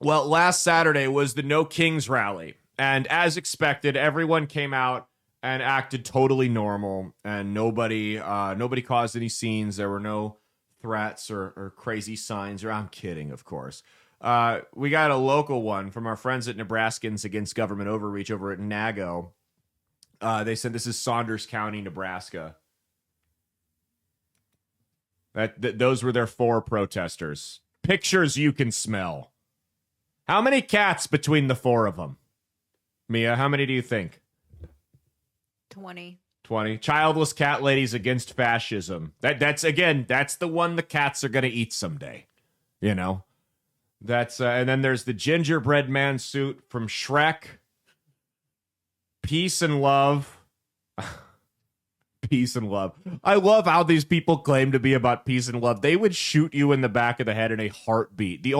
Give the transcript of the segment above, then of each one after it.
Well, last Saturday was the No Kings rally. And as expected, everyone came out and acted totally normal. And nobody caused any scenes. There were no threats or crazy signs. I'm kidding, of course. We got a local one from our friends at Nebraskans Against Government Overreach over at Nago. They said this is Saunders County, Nebraska. Those were their 4 protesters. Pictures you can smell. How many cats between the 4 of them? Mia, how many do you think? 20. 20. Childless cat ladies against fascism. That's the one the cats are going to eat someday. You know? That's and then there's the gingerbread man suit from Shrek. Peace and love. Peace and love. I love how these people claim to be about peace and love. They would shoot you in the back of the head in a heartbeat. The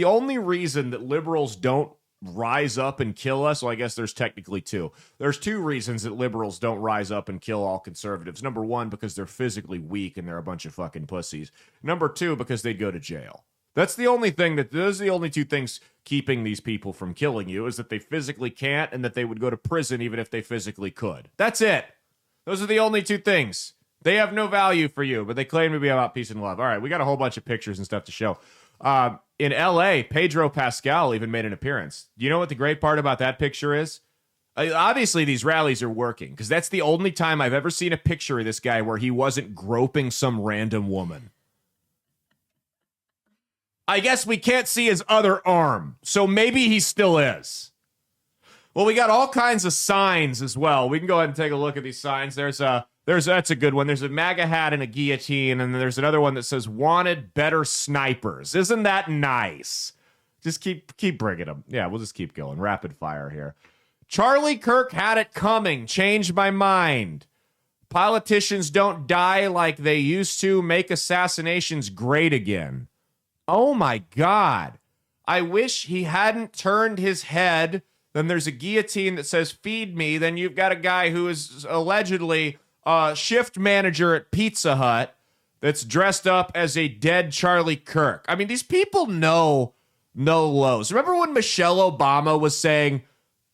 only reason that liberals don't rise up and kill us, well, I guess there's technically 2. There's 2 reasons that liberals don't rise up and kill all conservatives. Number 1, because they're physically weak and they're a bunch of fucking pussies. Number 2, because they'd go to jail. Those are the only 2 things keeping these people from killing you, is that they physically can't and that they would go to prison even if they physically could. That's it. Those are the only 2 things. They have no value for you, but they claim to be about peace and love. All right, we got a whole bunch of pictures and stuff to show. In L.A., Pedro Pascal even made an appearance. Do you know what the great part about that picture is? Obviously, these rallies are working, because that's the only time I've ever seen a picture of this guy where he wasn't groping some random woman. I guess we can't see his other arm, so maybe he still is. Well, we got all kinds of signs as well. We can go ahead and take a look at these signs. That's a good one. There's a MAGA hat and a guillotine, and then there's another one that says "Wanted better snipers." Isn't that nice? Just keep bringing them. Yeah, we'll just keep going. Rapid fire here. Charlie Kirk had it coming. Changed my mind. Politicians don't die like they used to. Make assassinations great again. Oh my God. I wish he hadn't turned his head. Then there's a guillotine that says "Feed me." Then you've got a guy who is allegedly shift manager at Pizza Hut that's dressed up as a dead Charlie Kirk. I mean, these people know no lows. Remember when Michelle Obama was saying,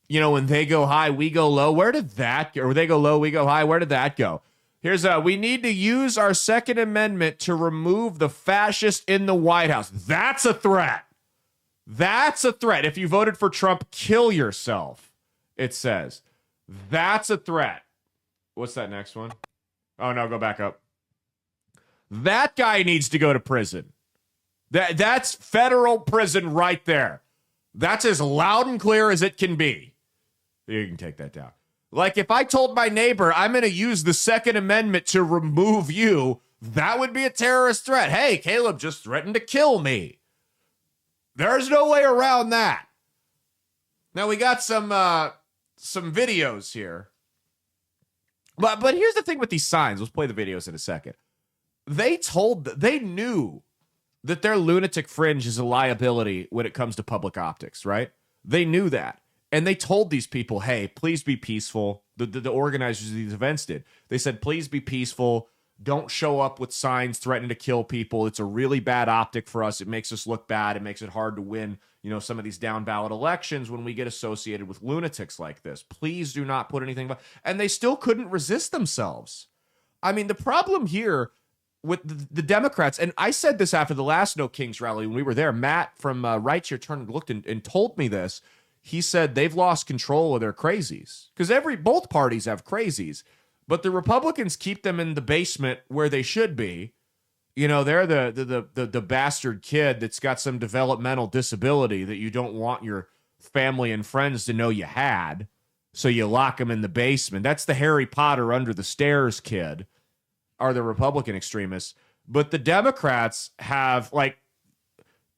you know, when they go high, we go low? Where did that go? Or they go low, we go high. Where did that go? Here's we need to use our Second Amendment to remove the fascist in the White House. That's a threat. That's a threat. If you voted for Trump, kill yourself, it says. That's a threat. What's that next one? Oh, no, go back up. That guy needs to go to prison. That's federal prison right there. That's as loud and clear as it can be. You can take that down. Like, if I told my neighbor I'm going to use the Second Amendment to remove you, that would be a terrorist threat. Hey, Caleb just threatened to kill me. There's no way around that. Now, we got some videos here. But here's the thing with these signs. Let's play the videos in a second. They knew that their lunatic fringe is a liability when it comes to public optics, right? They knew that. And they told these people, hey, please be peaceful. The organizers of these events did. They said, please be peaceful. Don't show up with signs threatening to kill people. It's a really bad optic for us. It makes us look bad. It makes it hard to win, you know, some of these down ballot elections when we get associated with lunatics like this. Please do not put anything. And they still couldn't resist themselves. I mean, the problem here with the Democrats, and I said this after the last No Kings rally when we were there. Matt from Right Here turned looked and told me this. He said they've lost control of their crazies because both parties have crazies. But the Republicans keep them in the basement where they should be. You know, they're the bastard kid that's got some developmental disability that you don't want your family and friends to know you had. So you lock them in the basement. That's the Harry Potter under the stairs kid, are the Republican extremists. But the Democrats have, like,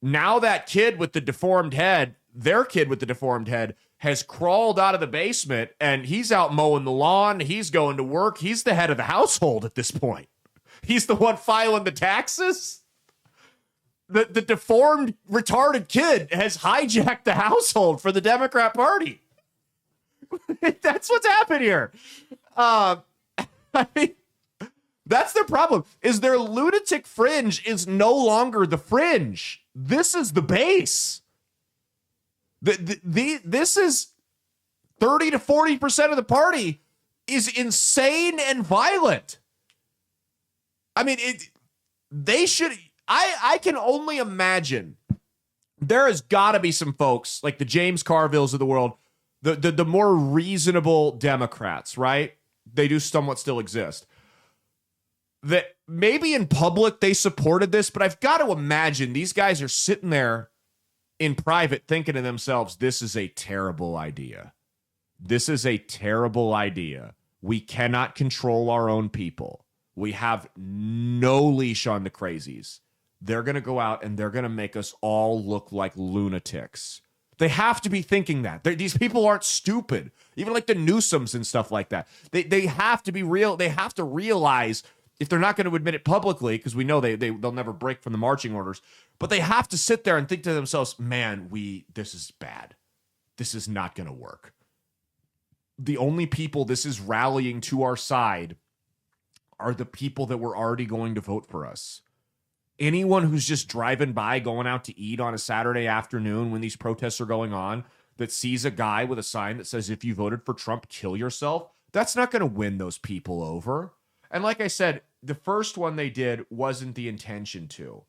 now that kid with the deformed head, their kid with the deformed head, has crawled out of the basement, and he's out mowing the lawn. He's going to work. He's the head of the household at this point. He's the one filing the taxes. The deformed, retarded kid has hijacked the household for the Democrat Party. That's what's happened here. I mean, that's their problem, is their lunatic fringe is no longer the fringe. This is the base. This is 30 to 40% of the party is insane and violent. I mean, they should. I can only imagine there has got to be some folks like the James Carvilles of the world, the more reasonable Democrats, right? They do somewhat still exist. That maybe in public they supported this, but I've got to imagine these guys are sitting there in private thinking to themselves, this is a terrible idea. This is a terrible idea. We cannot control our own people. We have no leash on the crazies. They're going to go out and they're going to make us all look like lunatics. They have to be thinking that. These people aren't stupid. Even like the Newsoms and stuff like that. They have to be real. They have to realize if they're not going to admit it publicly, because we know they'll never break from the marching orders, but they have to sit there and think to themselves, man, this is bad. This is not going to work. The only people this is rallying to our side are the people that were already going to vote for us. Anyone who's just driving by, going out to eat on a Saturday afternoon when these protests are going on, that sees a guy with a sign that says, if you voted for Trump, kill yourself, that's not going to win those people over. And like I said, the first one they did wasn't the intention to.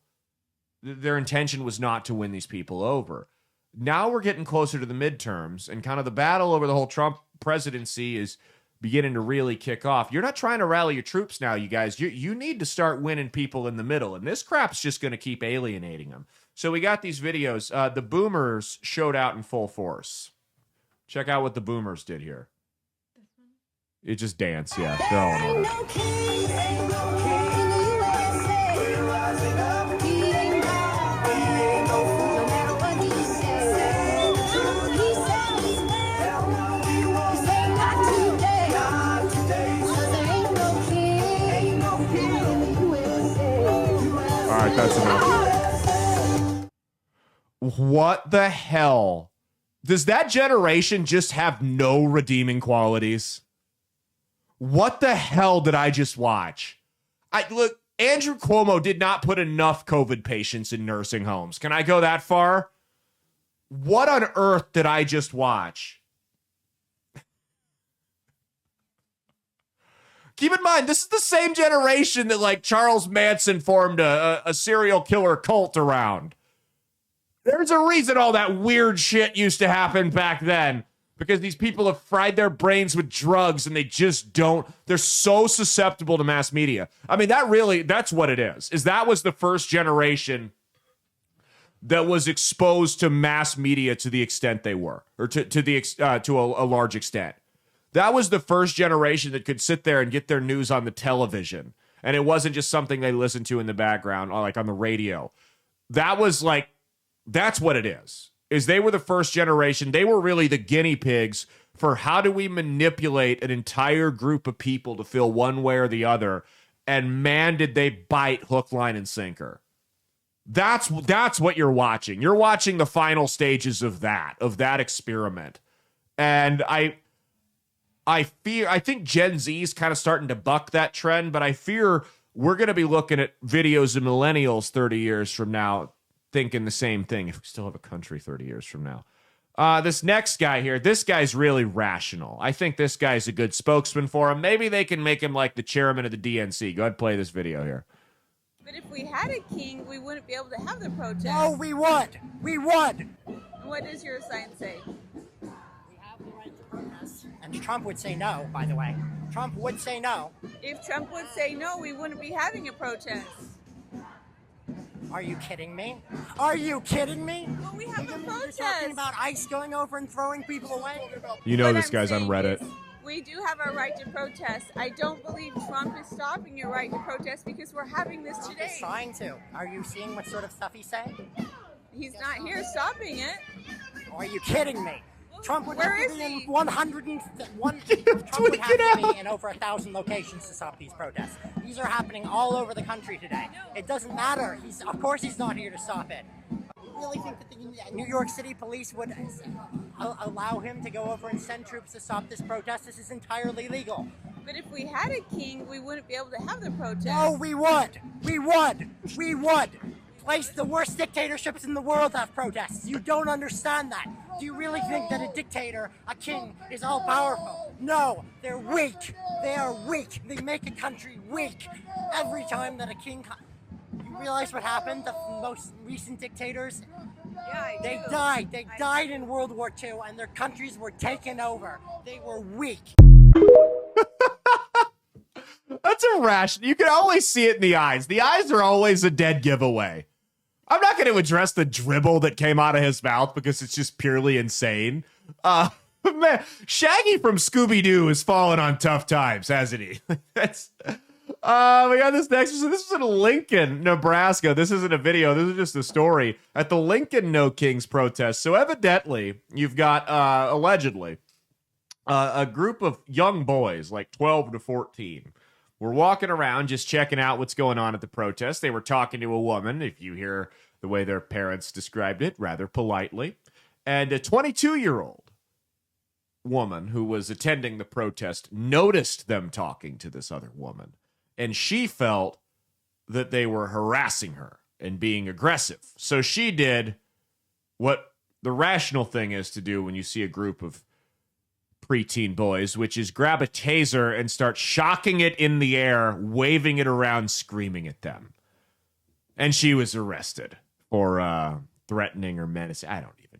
Their intention was not to win these people over. Now we're getting closer to the midterms, and kind of the battle over the whole Trump presidency is beginning to really kick off. You're not trying to rally your troops now, you guys. You need to start winning people in the middle, and this crap's just going to keep alienating them. So we got these videos. The boomers showed out in full force. Check out what the boomers did here. It just dance, yeah. They're all in order. All right, that's enough. What the hell? Does that generation just have no redeeming qualities? What the hell did I just watch? Look, Andrew Cuomo did not put enough COVID patients in nursing homes. Can I go that far? What on earth did I just watch? Keep in mind, this is the same generation that like Charles Manson formed a serial killer cult around. There's a reason all that weird shit used to happen back then. Because these people have fried their brains with drugs and they just don't. They're so susceptible to mass media. I mean, that's what it is that was the first generation that was exposed to mass media to the extent they were, or to a large extent. That was the first generation that could sit there and get their news on the television. And it wasn't just something they listened to in the background or like on the radio. That was like, that's what it is they were the first generation. They were really the guinea pigs for how do we manipulate an entire group of people to feel one way or the other. And man, did they bite hook, line, and sinker. That's what you're watching. You're watching the final stages of that experiment. And I think Gen Z is kind of starting to buck that trend, but I fear we're going to be looking at videos of millennials 30 years from now thinking the same thing, if we still have a country 30 years from now. This next guy here, this guy's really rational. I think this guy's a good spokesman for him. Maybe they can make him like the chairman of the DNC. Go ahead, play this video here. But if we had a king, we wouldn't be able to have the protest. No, we would. We would. What does your sign say? We have the right to protest. And Trump would say no, by the way. Trump would say no. If Trump would say no, we wouldn't be having a protest. Are you kidding me? Are you kidding me? Well, we have a You're protest. talking about ICE going over and throwing people away? You know What this I'm guy's on saying Reddit. is, we do have our right to protest. I don't believe Trump is stopping your right to protest because we're having this Trump today. is trying to. Are you seeing what sort of stuff he's saying? He's not here stopping it. Are you kidding me? Trump would Where have to is be in he? 101. Trump would have to be in over 1,000 locations to stop these protests. These are happening all over the country today. It doesn't matter. Of course he's not here to stop it. You really think that the New York City police would allow him to go over and send troops to stop this protest? This is entirely legal. But if we had a king, we wouldn't be able to have the protest. No, we would. We would. We would. The worst dictatorships in the world have protests. You don't understand that. Do you really think that a dictator, a king, is all powerful? No, they're weak. They are weak. They make a country weak. Every time that a king... You realize what happened? The most recent dictators? Yeah, I They do. died. They died in World War II, and their countries were taken over. They were weak. That's irrational. You can always see it in the eyes. The eyes are always a dead giveaway. I'm not going to address the dribble that came out of his mouth because it's just purely insane. Man, Shaggy from Scooby-Doo has fallen on tough times, hasn't he? That's... we got this next. So this is in Lincoln, Nebraska. This isn't a video. This is just a story at the Lincoln No Kings protest. So evidently, you've got allegedly a group of young boys, like 12 to 14, were walking around just checking out what's going on at the protest. They were talking to a woman, if you hear the way their parents described it, rather politely, and a 22-year-old woman who was attending the protest noticed them talking to this other woman. And she felt that they were harassing her and being aggressive. So she did what the rational thing is to do when you see a group of preteen boys, which is grab a taser and start shocking it in the air, waving it around, screaming at them. And she was arrested for threatening or menacing. I don't even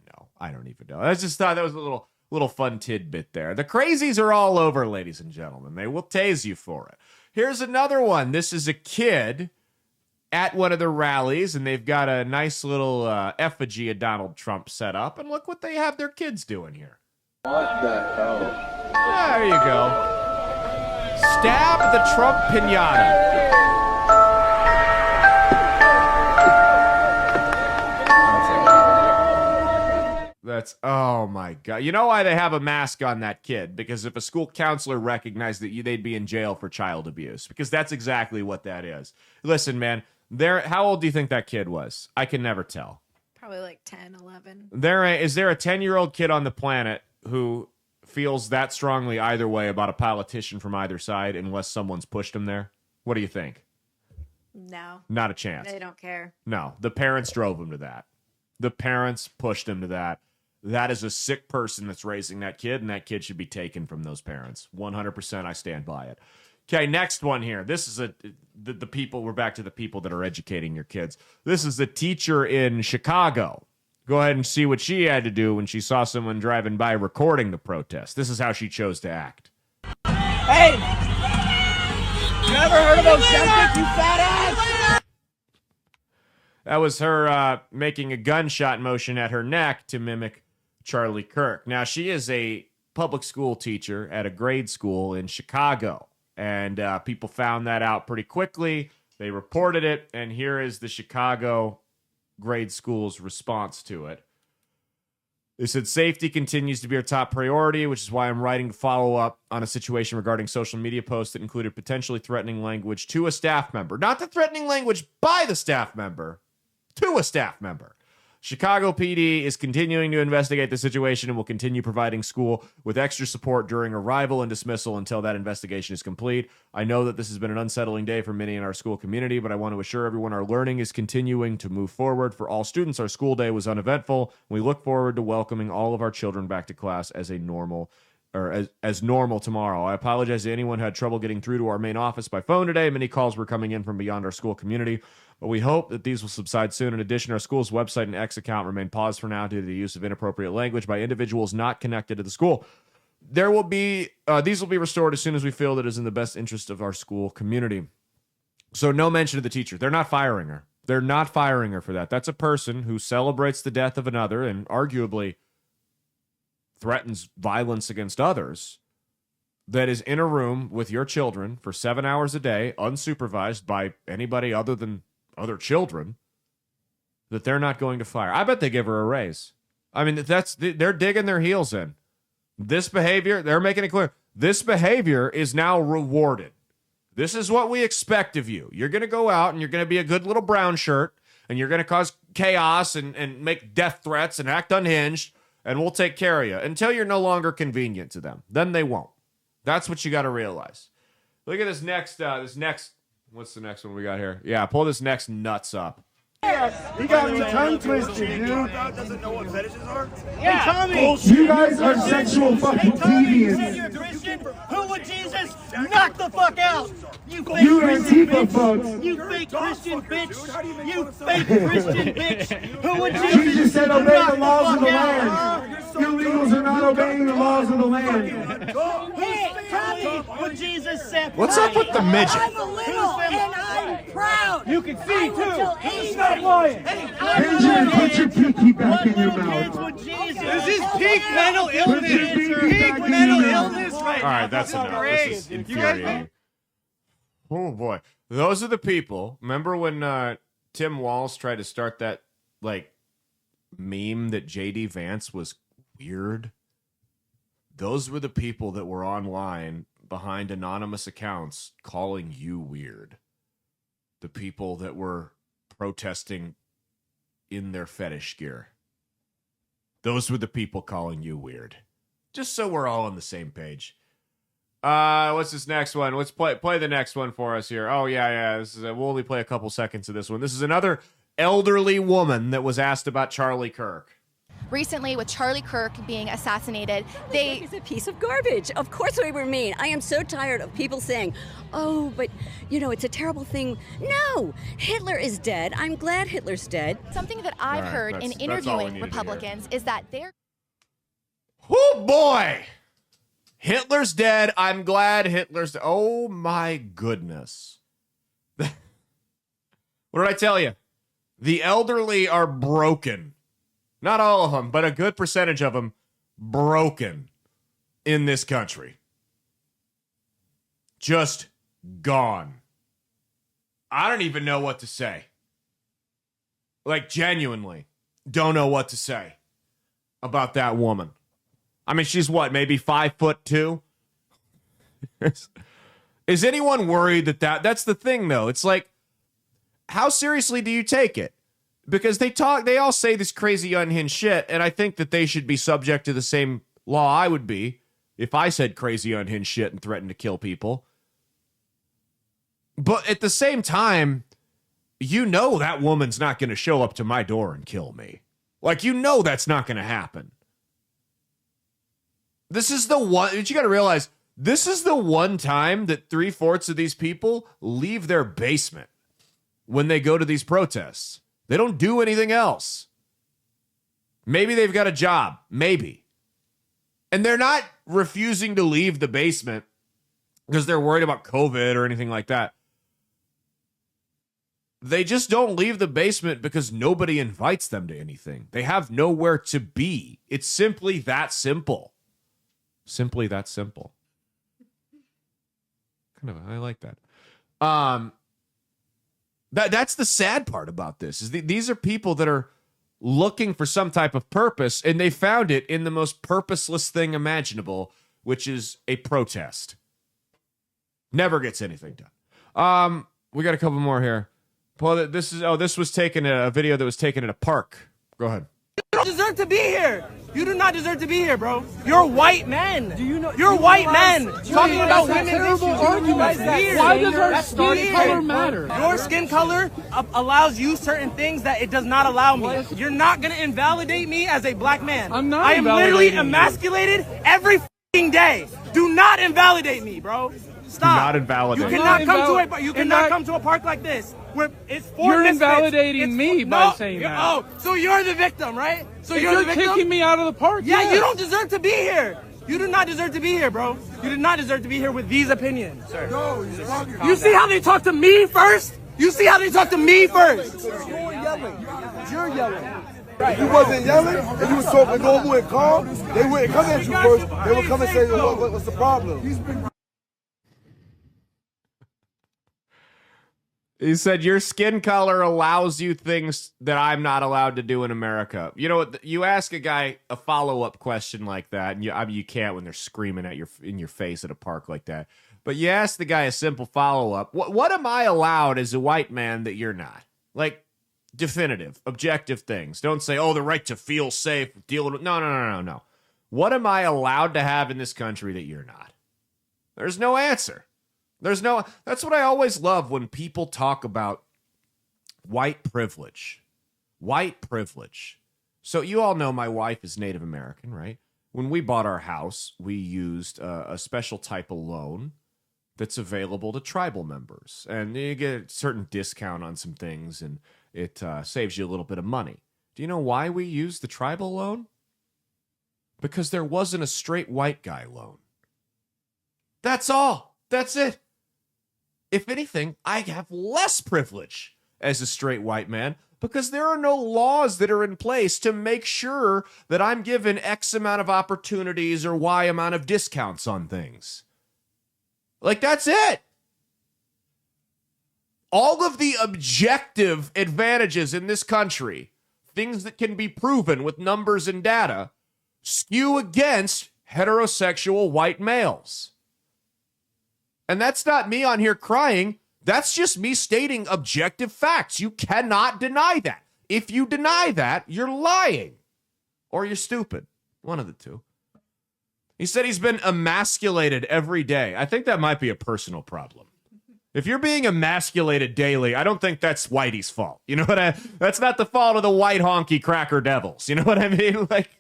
know. I just thought that was a little fun tidbit there. The crazies are all over, ladies and gentlemen. They will tase you for it. Here's another one. This is a kid at one of the rallies, and they've got a nice little effigy of Donald Trump set up. And look what they have their kids doing here. What the hell? There you go. Stab the Trump pinata. That's, oh my God. You know why they have a mask on that kid? Because if a school counselor recognized that they'd be in jail for child abuse. Because that's exactly what that is. Listen, man, how old do you think that kid was? I can never tell. Probably like 10, 11. Is there a 10-year-old kid on the planet who feels that strongly either way about a politician from either side unless someone's pushed him there? What do you think? No. Not a chance. They don't care. No, the parents drove him to that. The parents pushed him to that. That is a sick person that's raising that kid, and that kid should be taken from those parents. 100%, I stand by it. Okay, next one here. This is the people. We're back to the people that are educating your kids. This is a teacher in Chicago. Go ahead and see what she had to do when she saw someone driving by recording the protest. This is how she chose to act. Hey! You ever heard about chanting, you fat ass? That was her making a gunshot motion at her neck to mimic Charlie Kirk. Now, she is a public school teacher at a grade school in Chicago, and people found that out pretty quickly. They reported it, and here is the Chicago grade school's response to it. They said, safety continues to be our top priority, which is why I'm writing to follow up on a situation regarding social media posts that included potentially threatening language to a staff member. Not the threatening language by the staff member, to a staff member. Chicago PD is continuing to investigate the situation and will continue providing school with extra support during arrival and dismissal until that investigation is complete. I know that this has been an unsettling day for many in our school community, but I want to assure everyone our learning is continuing to move forward. For all students, our school day was uneventful. We look forward to welcoming all of our children back to class as normal tomorrow. I apologize to anyone who had trouble getting through to our main office by phone today. Many calls were coming in from beyond our school community, but we hope that these will subside soon. In addition, our school's website and X account remain paused for now due to the use of inappropriate language by individuals not connected to the school. These will be restored as soon as we feel that it is in the best interest of our school community. So no mention of the teacher. They're not firing her. They're not firing her for that. That's a person who celebrates the death of another and arguably threatens violence against others, that is in a room with your children for 7 hours a day, unsupervised by anybody other than other children, that they're not going to fire. I bet they give her a raise. I mean, they're digging their heels in. This behavior, they're making it clear, this behavior is now rewarded. This is what we expect of you. You're going to go out and you're going to be a good little brown shirt, and you're going to cause chaos and make death threats and act unhinged, and we'll take care of you until you're no longer convenient to them. Then they won't. That's what you got to realize. Look at this next, what's the next one we got here? Yeah, pull this next nuts up. He got me tongue twisted, dude. Doesn't know what fetishes are? Yeah. Hey, Tommy, you guys are sexual fucking deviants. Christian, who would Jesus knock the fuck out? You fake You Christian Antifa bitch. folks. You fake Christian bitch. You fake Christian bitch. Who would Jesus Jesus said obey knock the laws of the fuck out, land. huh? Illegals are not obeying the laws of the land. Hey, Tommy, what Jesus said. What's up with the midget? I'm a little and I'm proud. You can see too. Stop lying. Benjamin, put your pinky back in your mouth. This is peak mental illness. Peak mental illness right now. All right, that's enough. This is infuriating. Oh boy, those are the people. Remember when Tim Walz tried to start that like meme that JD Vance was weird? Those were the people that were online behind anonymous accounts calling you weird. The people that were protesting in their fetish gear. Those were the people calling you weird. Just so we're all on the same page. What's this next one? Let's play the next one for us here. Oh, yeah. This is we'll only play a couple seconds of this one. This is another elderly woman that was asked about Charlie Kirk. Recently, with Charlie Kirk being assassinated, He's a piece of garbage. Of course we were mean. I am so tired of people saying, oh, but, it's a terrible thing. No, Hitler is dead. I'm glad Hitler's dead. Something that I've heard in interviewing Republicans is that they're... Oh, boy! Hitler's dead. I'm glad Hitler's dead. Oh, my goodness. What did I tell you? The elderly are broken. Not all of them, but a good percentage of them broken in this country. Just gone. I don't even know what to say. Like, genuinely, don't know what to say about that woman. I mean, she's what, maybe 5'2"? Is anyone worried that's the thing, though? It's like, how seriously do you take it? Because they all say this crazy unhinged shit, and I think that they should be subject to the same law I would be if I said crazy unhinged shit and threatened to kill people. But at the same time, that woman's not going to show up to my door and kill me. Like, that's not going to happen. This is the one, you got to realize, this is the one time that 3/4 of these people leave their basement when they go to these protests. They don't do anything else. Maybe they've got a job. Maybe. And they're not refusing to leave the basement because they're worried about COVID or anything like that. They just don't leave the basement because nobody invites them to anything. They have nowhere to be. It's simply that simple. Simply that simple. I like that. That's the sad part about this. Is these are people that are looking for some type of purpose, and they found it in the most purposeless thing imaginable, which is a protest. Never gets anything done. We got a couple more here. Well, this was taken a video that was taken at a park. Go ahead. You don't deserve to be here. You do not deserve to be here, bro. You're white men. Do you know? You're white men talking about women's issues. Why does our skin color matter? Your skin color allows you certain things that it does not allow me. You're not gonna invalidate me as a black man. I'm not. I am literally emasculated every fucking day. Do not invalidate me, bro. Stop. Not invalidate. You cannot come to a park like this. Where it's for You're misfits. invalidating me by saying that. Oh, so you're the victim, right? So you're the victim? Kicking me out of the park. Yeah, you don't deserve to be here. You do not deserve to be here, bro. You do not deserve to be here with these opinions, sir. No, you see how they talk to me first? You see how they talk to me first? You're yelling. You're yelling. If you wasn't yelling, if you was talking normal and calm, they wouldn't come at you first. They would come and say, what's the problem? He said, your skin color allows you things that I'm not allowed to do in America. You know what? You ask a guy a follow-up question like that, and you can't when they're screaming at in your face at a park like that. But you ask the guy a simple follow-up. What am I allowed as a white man that you're not? Like, definitive, objective things. Don't say, the right to feel safe, dealing with... No. What am I allowed to have in this country that you're not? There's no answer. That's what I always love when people talk about white privilege. White privilege. So you all know my wife is Native American, right? When we bought our house, we used a special type of loan that's available to tribal members. And you get a certain discount on some things, and it saves you a little bit of money. Do you know why we used the tribal loan? Because there wasn't a straight white guy loan. That's all. That's it. If anything, I have less privilege as a straight white man because there are no laws that are in place to make sure that I'm given X amount of opportunities or Y amount of discounts on things. Like, that's it. All of the objective advantages in this country, things that can be proven with numbers and data, skew against heterosexual white males. And that's not me on here crying. That's just me stating objective facts. You cannot deny that. If you deny that, you're lying. Or you're stupid. One of the two. He said he's been emasculated every day. I think that might be a personal problem. If you're being emasculated daily, I don't think that's Whitey's fault. You know what that's not the fault of the white honky cracker devils. You know what I mean? Like,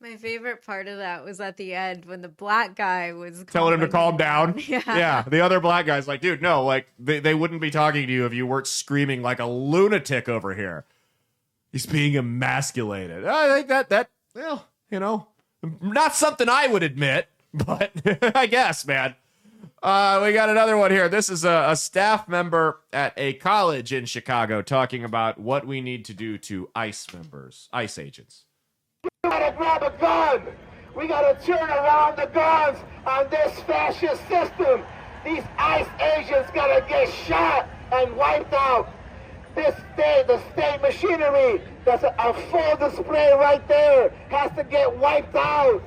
my favorite part of that was at the end when the black guy was telling him to calm down. Yeah. The other black guy's like, dude, no, like they wouldn't be talking to you if you weren't screaming like a lunatic over here. He's being emasculated. I think that well, you know, not something I would admit, but I guess, man. We got another one here. This is a staff member at a college in Chicago talking about what we need to do to ICE members, ICE agents. We gotta grab a gun. We gotta turn around the guns on this fascist system. These ICE agents gotta get shot and wiped out. The state machinery, that's a full display right there, has to get wiped out.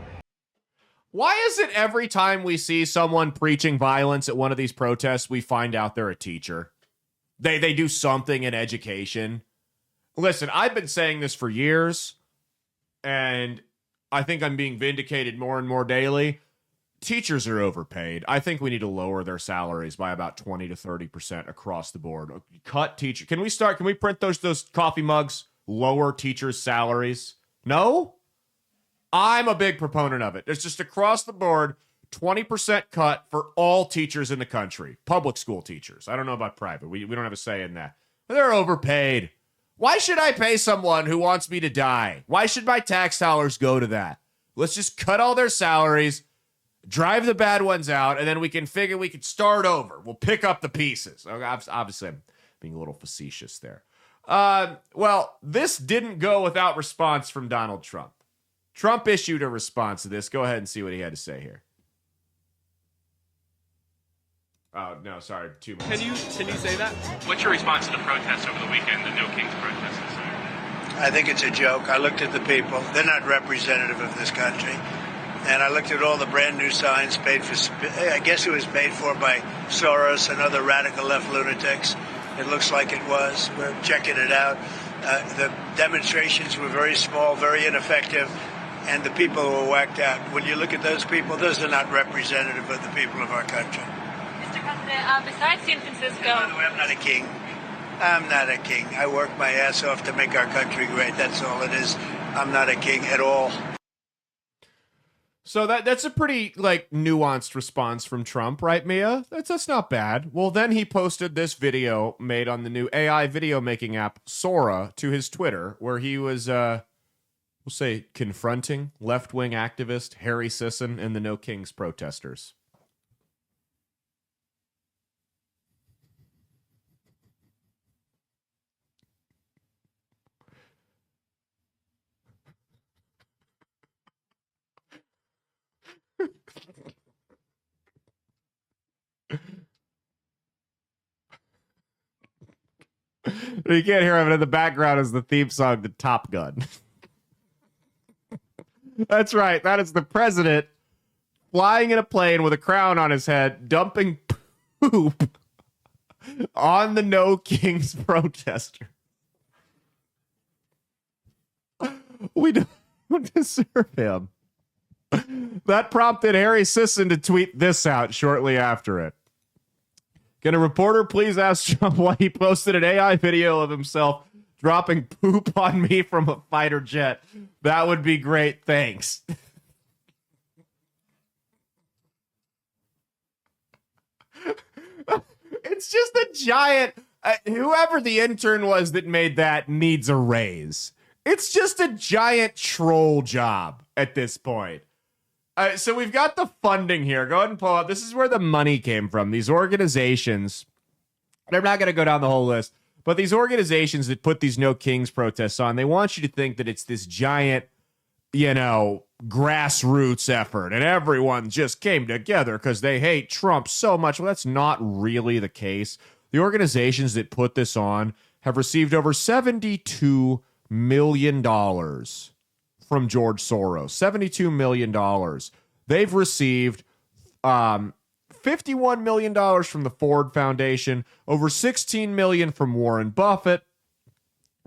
Why is it every time we see someone preaching violence at one of these protests, we find out they're a teacher? They do something in education. Listen, I've been saying this for years, and I think I'm being vindicated more and more daily. Teachers are overpaid. I think we need to lower their salaries by about 20 to 30% across the board. Cut teacher. Can we print those coffee mugs? Lower teachers' salaries? No? I'm a big proponent of it. It's just across the board, 20% cut for all teachers in the country. Public school teachers. I don't know about private. We don't have a say in that. But they're overpaid. Why should I pay someone who wants me to die? Why should my tax dollars go to that? Let's just cut all their salaries, drive the bad ones out, and then we can figure we can start over. We'll pick up the pieces. Obviously, I'm being a little facetious there. Well, this didn't go without response from Donald Trump. Trump issued a response to this. Go ahead and see what he had to say here. Oh, no, sorry. 2 minutes. Can you say that? What's your response to the protests over the weekend, the No Kings protests? I think it's a joke. I looked at the people. They're not representative of this country. And I looked at all the brand new signs paid for, I guess it was paid for by Soros and other radical left lunatics. It looks like it was. We're checking it out. The demonstrations were very small, very ineffective. And the people were whacked out. When you look at those people, those are not representative of the people of our country. Mr. President, besides San Francisco... By the way, I'm not a king. I'm not a king. I work my ass off to make our country great. That's all it is. I'm not a king at all. So that's a pretty, nuanced response from Trump, right, Mia? That's not bad. Well, then he posted this video made on the new AI video making app, Sora, to his Twitter, where he was... we'll say confronting left-wing activist Harry Sisson and the No Kings protesters. You can't hear him, but in the background is the theme song to Top Gun. That's right. That is the president flying in a plane with a crown on his head, dumping poop on the No Kings protester. We don't deserve him. That prompted Harry Sisson to tweet this out shortly after it. Can a reporter please ask Trump why he posted an AI video of himself dropping poop on me from a fighter jet? That would be great. Thanks. It's just a giant... whoever the intern was that made that needs a raise. It's just a giant troll job at this point. So we've got the funding here. Go ahead and pull up. This is where the money came from. These organizations, and I'm not going to go down the whole list, but these organizations that put these No Kings protests on, they want you to think that it's this giant, grassroots effort, and everyone just came together because they hate Trump so much. Well, that's not really the case. The organizations that put this on have received over $72 million from George Soros. $72 million. They've received $51 million from the Ford Foundation, over $16 million from Warren Buffett.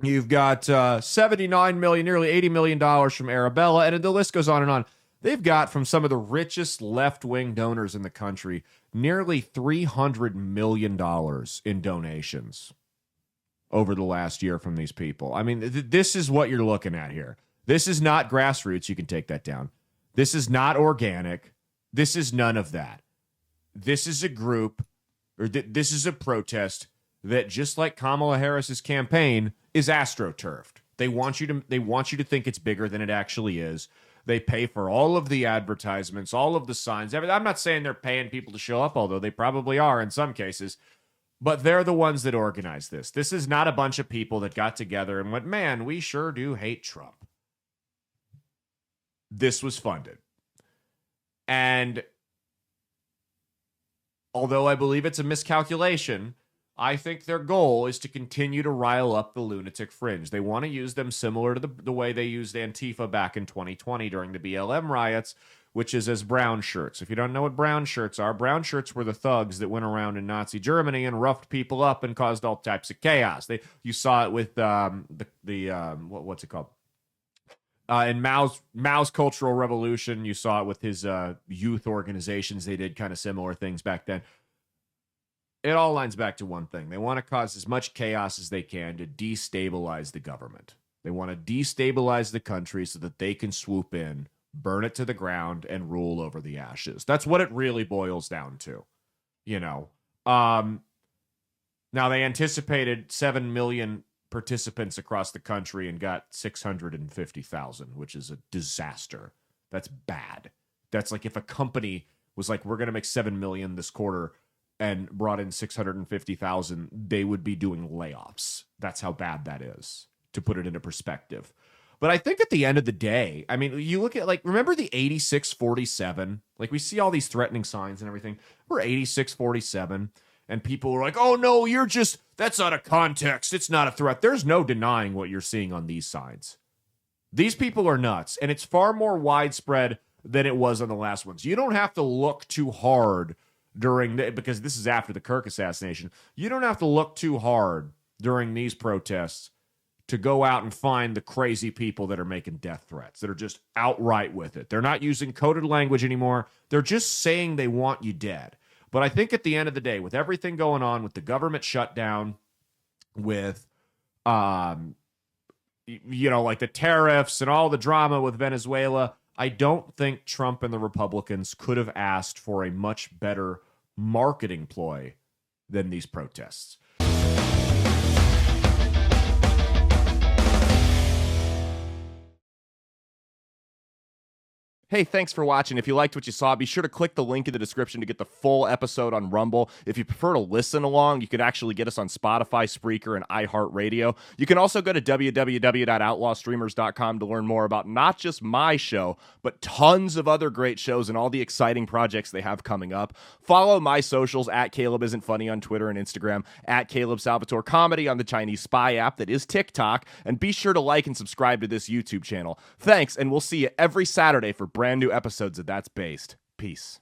You've got $79 million, nearly $80 million from Arabella, and the list goes on and on. They've got from some of the richest left-wing donors in the country nearly $300 million in donations over the last year from these people. I mean, this is what you're looking at here. This is not grassroots. You can take that down. This is not organic. This is none of that. This is a group, or this is a protest that, just like Kamala Harris's campaign, is astroturfed. They want you to think it's bigger than it actually is. They pay for all of the advertisements, all of the signs. I'm not saying they're paying people to show up, although they probably are in some cases. But they're the ones that organize this. This is not a bunch of people that got together and went, man, we sure do hate Trump. This was funded. And although I believe it's a miscalculation, I think their goal is to continue to rile up the lunatic fringe. They want to use them similar to the way they used Antifa back in 2020 during the BLM riots, which is as brown shirts. If you don't know what brown shirts are, brown shirts were the thugs that went around in Nazi Germany and roughed people up and caused all types of chaos. You saw it with what's it called? In Mao's Cultural Revolution, you saw it with his youth organizations. They did kind of similar things back then. It all lines back to one thing. They want to cause as much chaos as they can to destabilize the government. They want to destabilize the country so that they can swoop in, burn it to the ground, and rule over the ashes. That's what it really boils down to. Now, they anticipated 7 million participants across the country and got 650,000, which is a disaster. That's bad. That's like if a company was like, we're going to make 7 million this quarter and brought in 650,000, they would be doing layoffs. That's how bad that is, to put it into perspective. But I think at the end of the day, I mean, you look at, remember the 8647? We see all these threatening signs and everything. We're 8647, and people were like, oh, no, that's out of context. It's not a threat. There's no denying what you're seeing on these signs. These people are nuts, and it's far more widespread than it was on the last ones. You don't have to look too hard because this is after the Kirk assassination. You don't have to look too hard during these protests to go out and find the crazy people that are making death threats, that are just outright with it. They're not using coded language anymore. They're just saying they want you dead. But I think at the end of the day, with everything going on, with the government shutdown, with, the tariffs and all the drama with Venezuela, I don't think Trump and the Republicans could have asked for a much better marketing ploy than these protests. Hey, thanks for watching. If you liked what you saw, be sure to click the link in the description to get the full episode on Rumble. If you prefer to listen along, you could actually get us on Spotify, Spreaker, and iHeartRadio. You can also go to www.outlawstreamers.com to learn more about not just my show, but tons of other great shows and all the exciting projects they have coming up. Follow my socials at Caleb Isn't Funny on Twitter and Instagram, at Caleb Salvatore Comedy on the Chinese Spy app that is TikTok, and be sure to like and subscribe to this YouTube channel. Thanks, and we'll see you every Saturday for brand new episodes of That's Based. Peace.